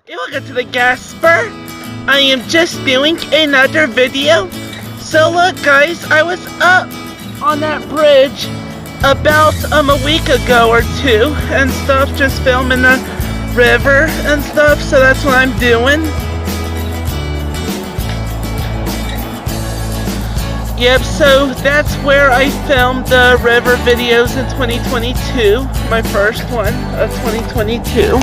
Hey, welcome to the gasper. I am just doing another video. So look guys, I was up on that bridge about a week ago or two and stuff, just filming the river and stuff, so that's what I'm doing. Yep, so that's where I filmed the river videos in 2022, my first one of 2022.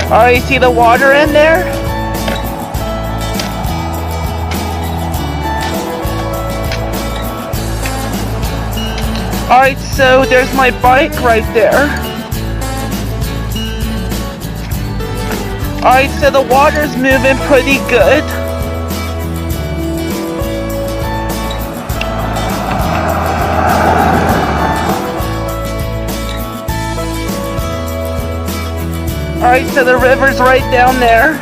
Alright, see the water in there? Alright, so there's my bike right there. Alright, so the water's moving pretty good. Alright, so the river's right down there.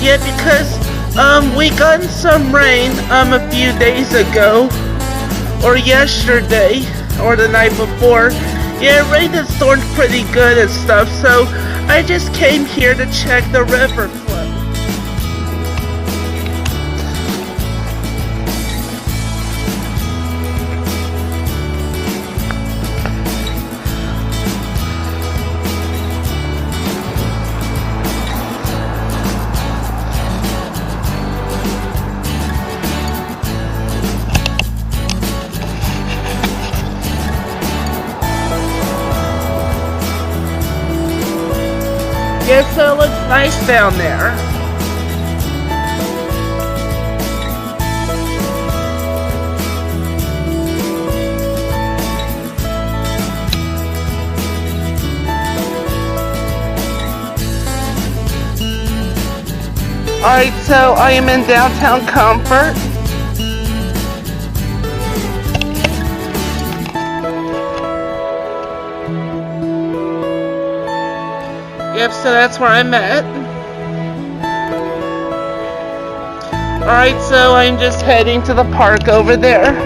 Yeah, because we got some rain a few days ago, or yesterday, or the night before. Yeah, it rained and stormed pretty good and stuff, so I just came here to check the river flow. Yeah, so it looks nice down there. Alright, so I am in downtown Comfort. Yep, so that's where I'm at. Alright, so I'm just heading to the park over there.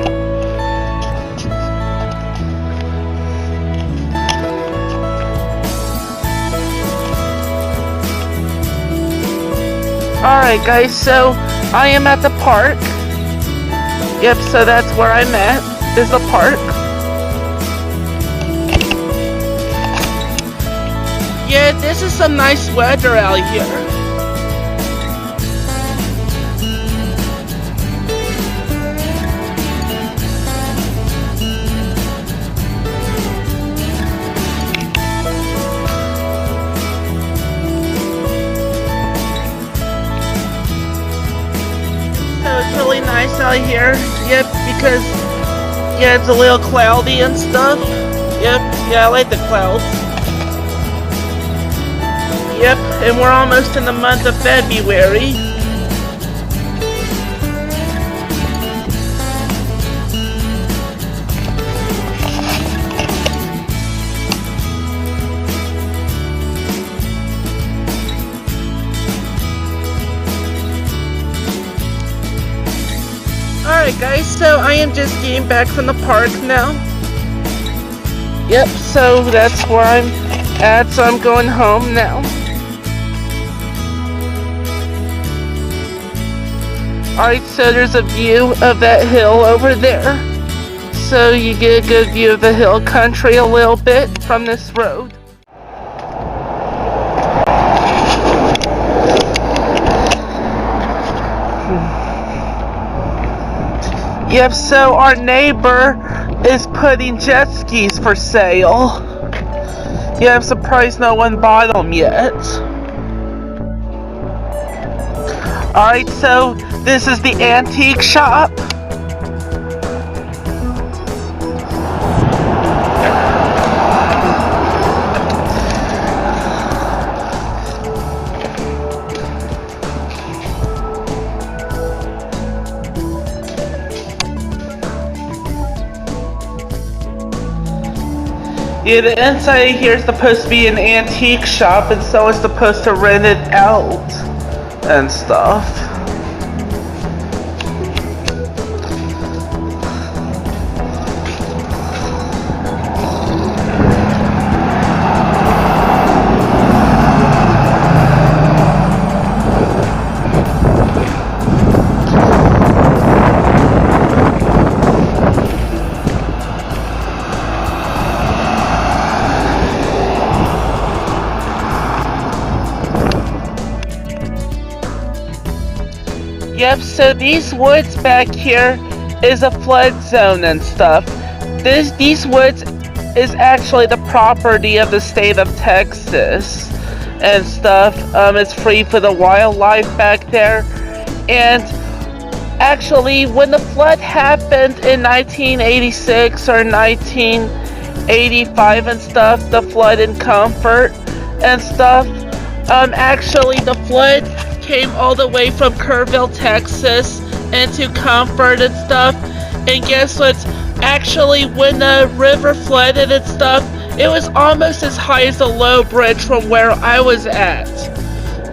Alright guys, so I am at the park. Yep, so that's where I'm at, is the park. Yeah, this is some nice weather out here. So it's really nice out here. Yep, because yeah, it's a little cloudy and stuff. Yep, yeah, I like the clouds. Yep, and we're almost in the month of February. Alright guys, so I am just getting back from the park now. Yep, so that's where I'm at, so I'm going home now. Alright, so there's a view of that hill over there. So you get a good view of the hill country a little bit from this road. Yep, so our neighbor is putting jet skis for sale. Yeah, I'm surprised no one bought them yet. Alright, so this is the antique shop. Yeah, the inside here is supposed to be an antique shop, and so it's supposed to rent it out and stuff. Yep, so these woods back here is a flood zone and stuff. These woods is actually the property of the state of Texas and stuff. It's free for the wildlife back there. And actually, when the flood happened in 1986 or 1985 and stuff, the flood in Comfort and stuff, actually the flood came all the way from Kerrville, Texas into Comfort and stuff. And guess what? Actually, when the river flooded and stuff, it was almost as high as the low bridge from where I was at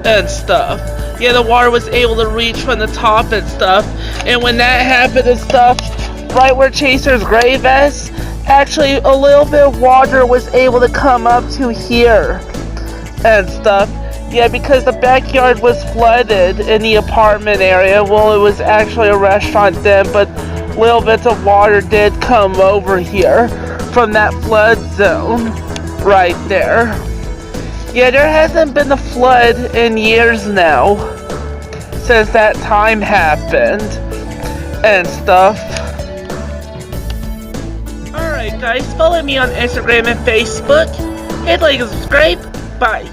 and stuff. Yeah, the water was able to reach from the top and stuff. And when that happened and stuff, right where Chaser's grave is, actually a little bit of water was able to come up to here and stuff. Yeah, because the backyard was flooded in the apartment area. Well, it was actually a restaurant then, but little bits of water did come over here from that flood zone right there. Yeah, there hasn't been a flood in years now since that time happened and stuff. Alright guys, follow me on Instagram and Facebook. Hit like and subscribe. Bye.